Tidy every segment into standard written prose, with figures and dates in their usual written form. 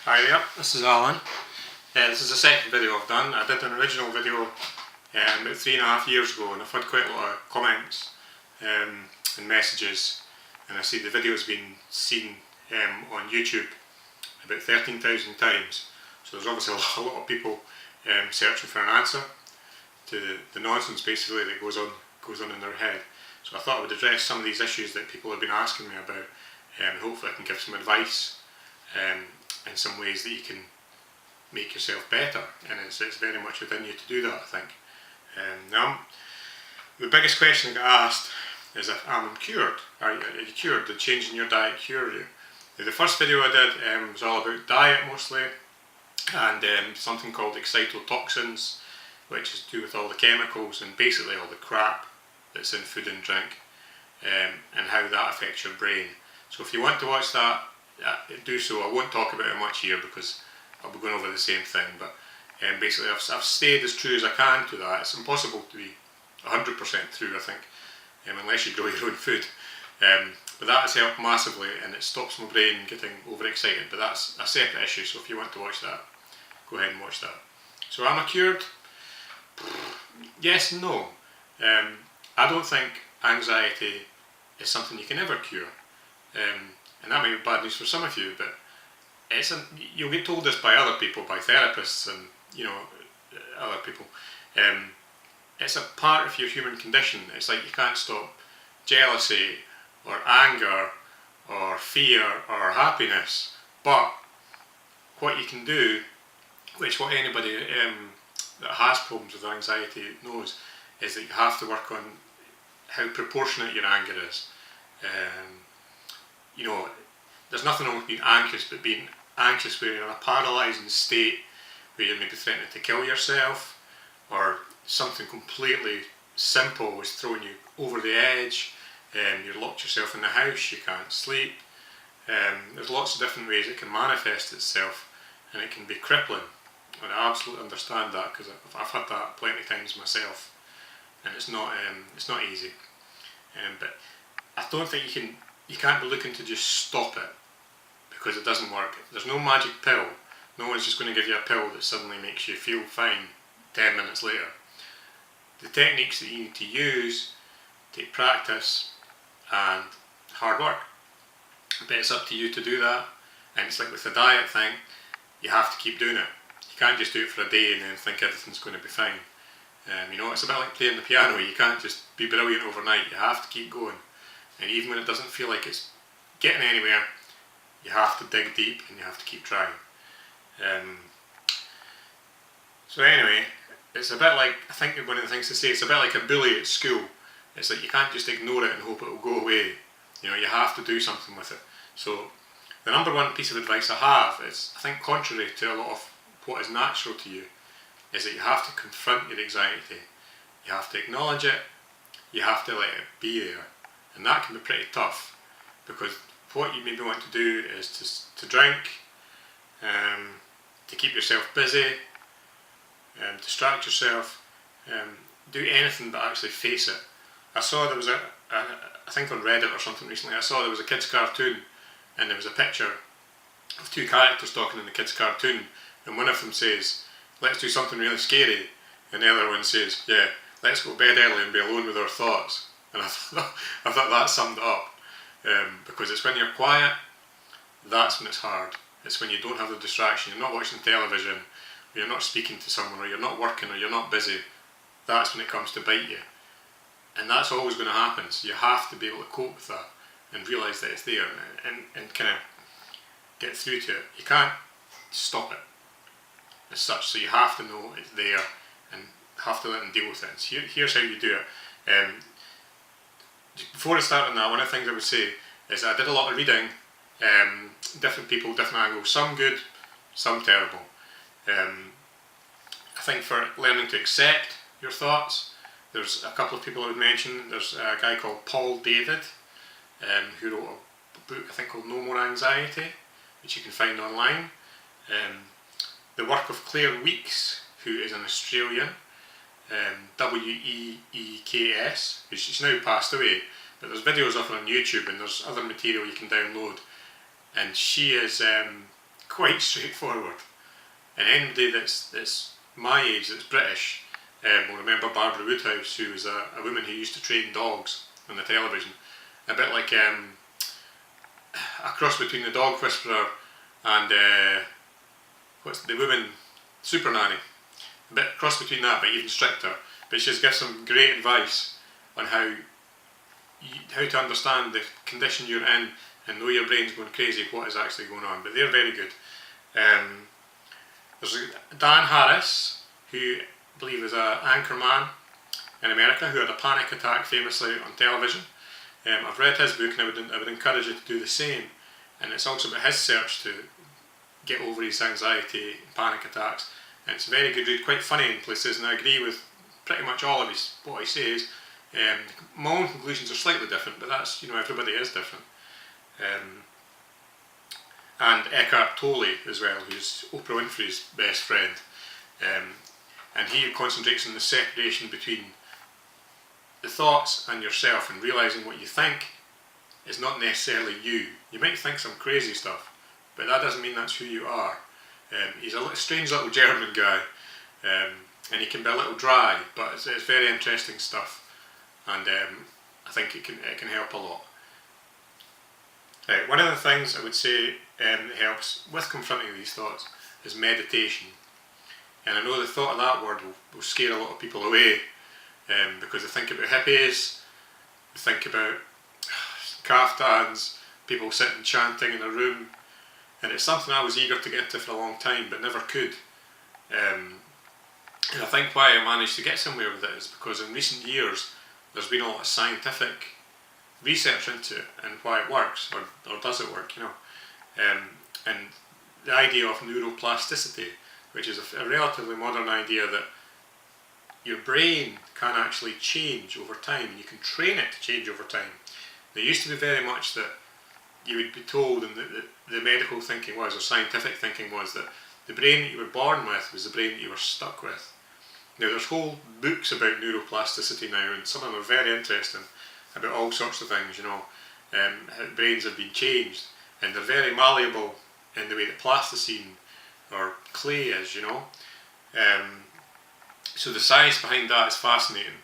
Hi there, this is Alan. This is the second video I've done. I did an original video about 3.5 years ago, and I've had quite a lot of comments and messages, and I see the video has been seen on YouTube about 13,000 times. So there's obviously a lot of people searching for an answer to the nonsense basically that goes on in their head. So I thought I would address some of these issues that people have been asking me about, and hopefully I can give some advice in some ways that you can make yourself better, and it's very much within you to do that, I think. Now, the biggest question I got asked is if I'm cured. Are you cured? Did changing your diet cure you? The first video I did was all about diet mostly, and something called excitotoxins, which is to do with all the chemicals and basically all the crap that's in food and drink, and how that affects your brain. So if you want to watch that, do so. I won't talk about it much here because I'll be going over the same thing, but basically I've stayed as true as I can to that. It's impossible to be 100% true, I think, unless you grow your own food. But that has helped massively, and it stops my brain getting overexcited, but that's a separate issue, so if you want to watch that, go ahead and watch that. So am I cured? Yes and no. I don't think anxiety is something you can ever cure. And that may be bad news for some of you, but you'll get told this by other people, by therapists and other people. It's a part of your human condition. It's like you can't stop jealousy or anger or fear or happiness, but what you can do, what anybody that has problems with anxiety knows, is that you have to work on how proportionate your anger is. There's nothing wrong with being anxious, but being anxious where you're in a paralysing state, where you're maybe threatening to kill yourself, or something completely simple is throwing you over the edge, you've locked yourself in the house, you can't sleep. There's lots of different ways it can manifest itself, and it can be crippling. And I absolutely understand that, because I've had that plenty of times myself, and it's not easy. But I don't think you can't be looking to just stop it, because it doesn't work. There's no magic pill. No one's just going to give you a pill that suddenly makes you feel fine 10 minutes later. The techniques that you need to use take practice and hard work, but it's up to you to do that. And it's like with the diet thing, you have to keep doing it. You can't just do it for a day and then think everything's going to be fine. It's a bit like playing the piano. You can't just be brilliant overnight. You have to keep going, and even when it doesn't feel like it's getting anywhere, you have to dig deep and you have to keep trying. So anyway, it's a bit like, I think one of the things to say, it's a bit like a bully at school. It's like you can't just ignore it and hope it will go away. You have to do something with it. So the number one piece of advice I have is, I think contrary to a lot of what is natural to you, is that you have to confront your anxiety. You have to acknowledge it, you have to let it be there. And that can be pretty tough, because what you maybe want to do is to drink, to keep yourself busy, distract yourself, do anything but actually face it. I saw there was I think on Reddit or something recently, I saw there was a kids cartoon, and there was a picture of two characters talking in the kids cartoon, and one of them says, "Let's do something really scary," and the other one says, "Yeah, let's go to bed early and be alone with our thoughts." And I thought that summed it up, because it's when you're quiet, that's when it's hard. It's when you don't have the distraction, you're not watching television, or you're not speaking to someone, or you're not working, or you're not busy. That's when it comes to bite you. And that's always going to happen, so you have to be able to cope with that and realise that it's there, and kind of get through to it. You can't stop it as such, so you have to know it's there and have to let them deal with it. So here's how you do it. Before I start on that, one of the things I would say is I did a lot of reading, different people, different angles, some good, some terrible. I think for learning to accept your thoughts, there's a couple of people I would mention. There's a guy called Paul David, who wrote a book I think called No More Anxiety, which you can find online. The work of Claire Weekes, who is an Australian, Weeks, she's now passed away, but there's videos of her on YouTube, and there's other material you can download, and she is quite straightforward. And anybody that's my age, that's British, will remember Barbara Woodhouse, who was a woman who used to train dogs on the television. A bit like a cross between the dog whisperer and what's the woman, super nanny. A bit cross between that, but even stricter. But she just gives some great advice on how to understand the condition you're in and know your brain's going crazy, what is actually going on. But they're very good. There's Dan Harris, who I believe is an anchorman in America, who had a panic attack famously on television. I've read his book, and I would encourage you to do the same. And it's also about his search to get over his anxiety and panic attacks. And it's a very good read, quite funny in places, and I agree with pretty much all of what he says. My own conclusions are slightly different, but that's, everybody is different. And Eckhart Tolle as well, who's Oprah Winfrey's best friend. And he concentrates on the separation between the thoughts and yourself, and realising what you think is not necessarily you. You might think some crazy stuff, but that doesn't mean that's who you are. He's a strange little German guy, and he can be a little dry, but it's very interesting stuff, and I think it can help a lot. One of the things I would say that helps with confronting these thoughts is meditation. And I know the thought of that word will scare a lot of people away, because they think about hippies, they think about kaftans, people sitting chanting in a room, and it's something I was eager to get to for a long time but never could. And I think why I managed to get somewhere with it is because in recent years there's been a lot of scientific research into it and why it works, or does it work, and the idea of neuroplasticity, which is a relatively modern idea that your brain can actually change over time, and you can train it to change over time. There used to be very much that you would be told, and the medical thinking was, or scientific thinking was, that the brain that you were born with was the brain that you were stuck with. Now there's whole books about neuroplasticity now, and some of them are very interesting, about all sorts of things, how brains have been changed, and they're very malleable in the way that plasticine or clay is, so the science behind that is fascinating.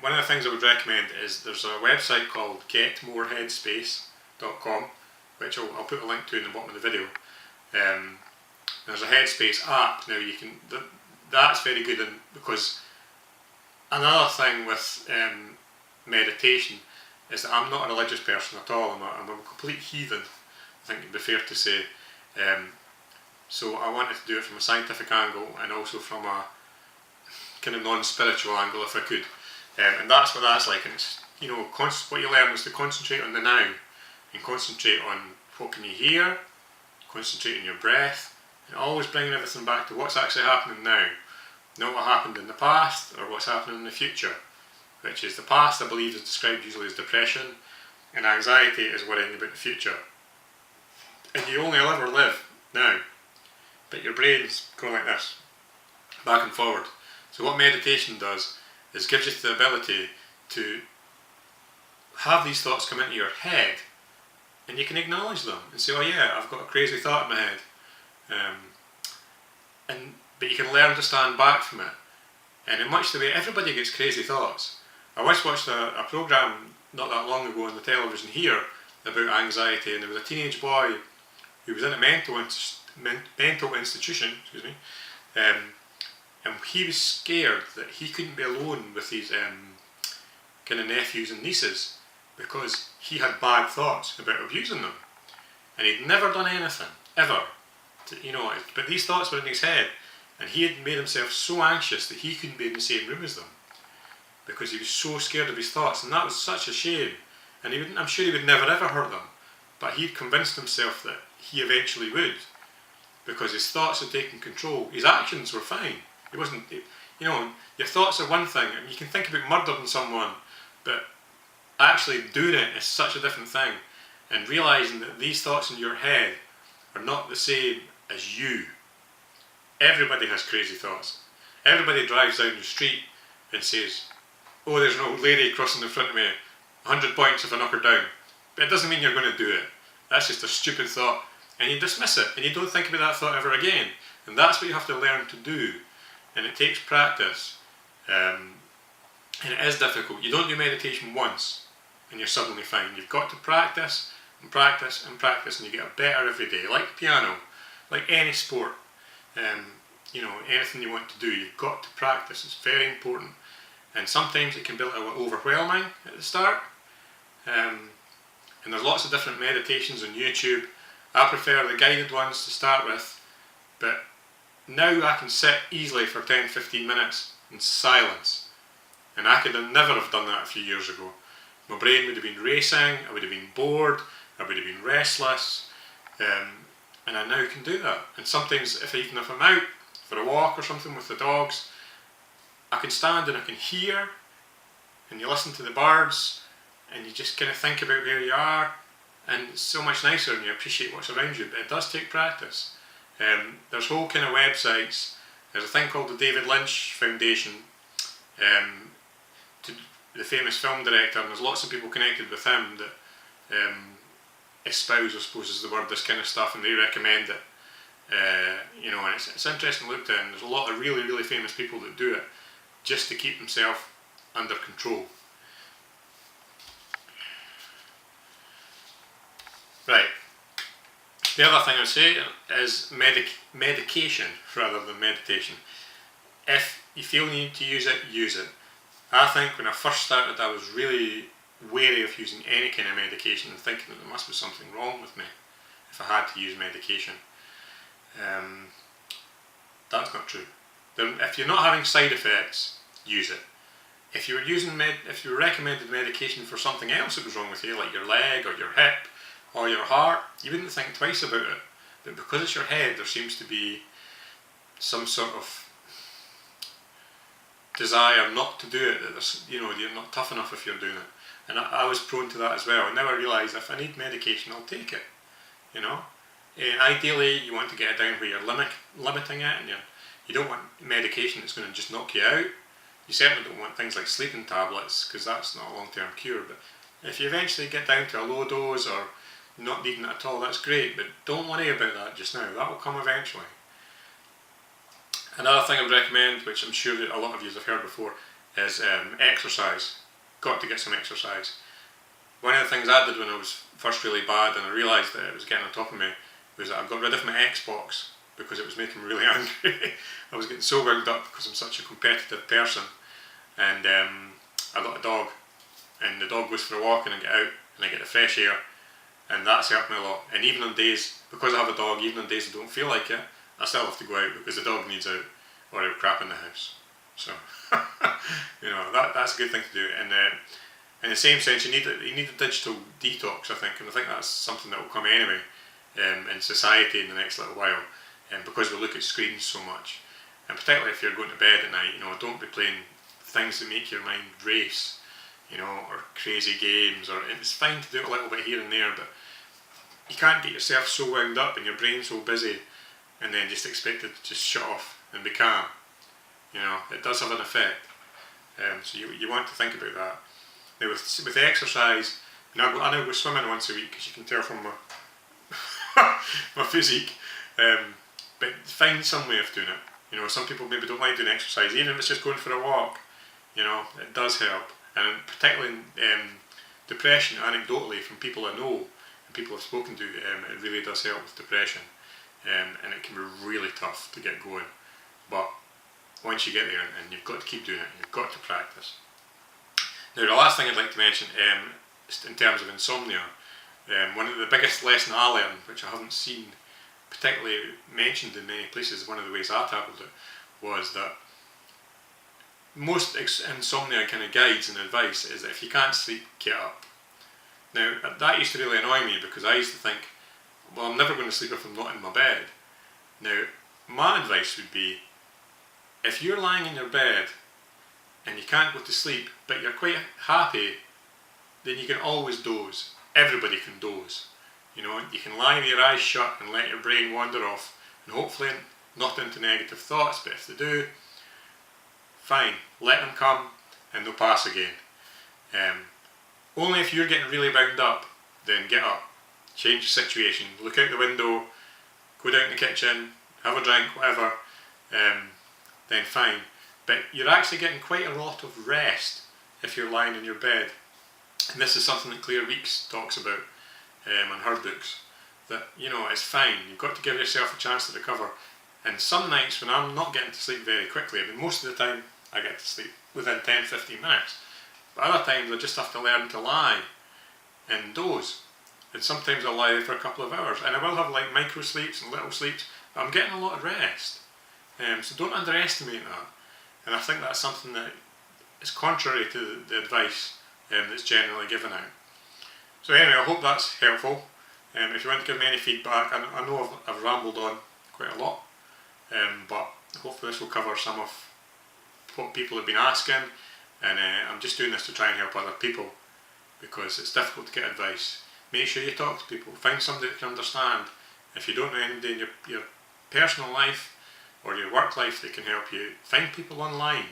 One of the things I would recommend is there's a website called getmoreheadspace.com, which I'll put a link to in the bottom of the video. There's a Headspace app now. That's very good, because another thing with meditation is that I'm not a religious person at all. I'm a complete heathen, I think it'd be fair to say. So I wanted to do it from a scientific angle and also from a kind of non-spiritual angle if I could. And that's what that's like. And it's, what you learn is to concentrate on the now, and concentrate on what can you hear, concentrate on your breath, and always bringing everything back to what's actually happening now. Not what happened in the past or what's happening in the future, which is the past, I believe, is described usually as depression, and anxiety is worrying about the future. And you only ever live now, but your brain's going like this, back and forward. So what meditation does is gives you the ability to have these thoughts come into your head, and you can acknowledge them and say, oh yeah, I've got a crazy thought in my head. But you can learn to stand back from it. And in much the way everybody gets crazy thoughts. I once watched a programme not that long ago on the television here about anxiety, and there was a teenage boy who was in a mental institution, and he was scared that he couldn't be alone with his kind of nephews and nieces, because he had bad thoughts about abusing them, and he'd never done anything ever but these thoughts were in his head, and he had made himself so anxious that he couldn't be in the same room as them because he was so scared of his thoughts, and that was such a shame. And I'm sure he would never ever hurt them, but he'd convinced himself that he eventually would, because his thoughts had taken control. His actions were fine. It wasn't, your thoughts are one thing, and you can think about murdering someone, but actually doing it is such a different thing. And realising that these thoughts in your head are not the same as you. Everybody has crazy thoughts. Everybody drives down the street and says, oh, there's an old lady crossing in front of me, 100 points if I knock her down. But it doesn't mean you're going to do it. That's just a stupid thought and you dismiss it, and you don't think about that thought ever again. And that's what you have to learn to do, and it takes practice. And it is difficult. You don't do meditation once and you're suddenly fine. You've got to practice and practice and practice, and you get better every day. Like piano, like any sport, anything you want to do, you've got to practice. It's very important. And sometimes it can be a little overwhelming at the start. And there's lots of different meditations on YouTube. I prefer the guided ones to start with, but now I can sit easily for 10-15 minutes in silence. And I could have never have done that a few years ago. My brain would have been racing, I would have been bored, I would have been restless, and I now can do that. And sometimes, even if I'm out for a walk or something with the dogs, I can stand and I can hear, and you listen to the birds, and you just kind of think about where you are, and it's so much nicer, and you appreciate what's around you. But it does take practice. There's whole kind of websites. There's a thing called the David Lynch Foundation, the famous film director, and there's lots of people connected with him that espouse, I suppose is the word, this kind of stuff, and they recommend it. And it's interesting to look at, and there's a lot of really, really famous people that do it just to keep themselves under control. Right. The other thing I would say is medication rather than meditation. If you feel you need to use it, use it. I think when I first started, I was really wary of using any kind of medication and thinking that there must be something wrong with me if I had to use medication. That's not true. If you're not having side effects, use it. If you were recommended medication for something else that was wrong with you, like your leg or your hip or your heart, you wouldn't think twice about it. But because it's your head, there seems to be some sort of desire not to do it, that you're not tough enough if you're doing it. And I was prone to that as well. And now I realise if I need medication, I'll take it. And ideally, you want to get it down where you're limiting it, and you don't want medication that's going to just knock you out. You certainly don't want things like sleeping tablets, because that's not a long-term cure. But if you eventually get down to a low dose or not needing it at all, that's great. But don't worry about that just now. That will come eventually. Another thing I would recommend, which I'm sure that a lot of you have heard before, is exercise. Got to get some exercise. One of the things I did when I was first really bad and I realised that it was getting on top of me was that I got rid of my Xbox because it was making me really angry. I was getting so wound up because I'm such a competitive person. And I got a dog, and the dog goes for a walk and I get out and I get the fresh air, and that's helped me a lot. And even on days, because I have a dog, even on days I don't feel like it, I still have to go out because the dog needs out or I'll crap in the house. So, that's a good thing to do. And in the same sense, you need a digital detox, I think, and I think that's something that will come anyway in society in the next little while, because we look at screens so much. And particularly if you're going to bed at night, don't be playing things that make your mind race, or crazy games, or it's fine to do a little bit here and there, but you can't get yourself so wound up and your brain so busy and then just expect it to just shut off and be calm. It does have an effect. So you want to think about that. Now with exercise, I now go swimming once a week, as you can tell from my physique. But find some way of doing it. Some people maybe don't like doing exercise, even if it's just going for a walk. It does help. And particularly in depression, anecdotally, from people I know and people I've spoken to, it really does help with depression. And it can be really tough to get going. But once you get there, and you've got to keep doing it, and you've got to practice. Now, the last thing I'd like to mention, in terms of insomnia, one of the biggest lessons I learned, which I haven't seen particularly mentioned in many places, one of the ways I tackled it, was that most insomnia kind of guides and advice is that if you can't sleep, get up. Now, that used to really annoy me because I used to think, well, I'm never going to sleep if I'm not in my bed. Now, my advice would be, if you're lying in your bed and you can't go to sleep, but you're quite happy, then you can always doze. Everybody can doze. You can lie with your eyes shut and let your brain wander off, and hopefully not into negative thoughts, but if they do, fine, let them come and they'll pass again. Only if you're getting really wound up, then get up. change the situation, look out the window, go down to the kitchen, have a drink, whatever, then fine. But you're actually getting quite a lot of rest if you're lying in your bed. And this is something that Claire Weeks talks about in her books, that, you know, it's fine, you've got to give yourself a chance to recover. And some nights when I'm not getting to sleep very quickly, I mean, most of the time I get to sleep within 10-15 minutes, but other times I just have to learn to lie and doze. And sometimes I'll lie there for a couple of hours, and I will have like micro sleeps and little sleeps, but I'm getting a lot of rest. So don't underestimate that. And I think that's something that is contrary to the advice that's generally given out. So anyway, I hope that's helpful. If you want to give me any feedback, I know I've rambled on quite a lot, but hopefully this will cover some of what people have been asking, and I'm just doing this to try and help other people, because it's difficult to get advice. Make sure you talk to people, find somebody that can understand. If you don't know anybody in your personal life or your work life that can help you, find people online.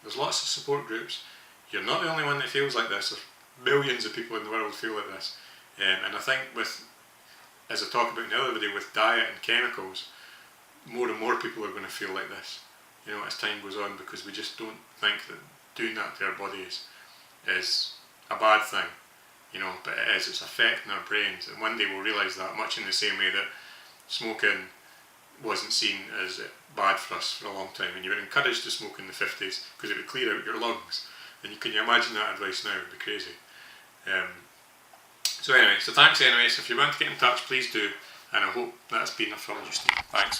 There's lots of support groups. You're not the only one that feels like this. There's millions of people in the world feel like this. And I think as I talk about in the other video, with diet and chemicals, more and more people are going to feel like this, you know, as time goes on, because we just don't think that doing that to our bodies is a bad thing, you know, but it is. It's affecting our brains, and one day we'll realise that, much in the same way that smoking wasn't seen as bad for us for a long time, and you were encouraged to smoke in the 50s because it would clear out your lungs. And can you imagine that advice now? It would be crazy. So anyway, so thanks anyway. So if you want to get in touch, please do, and I hope that's been of some use to you. Thanks.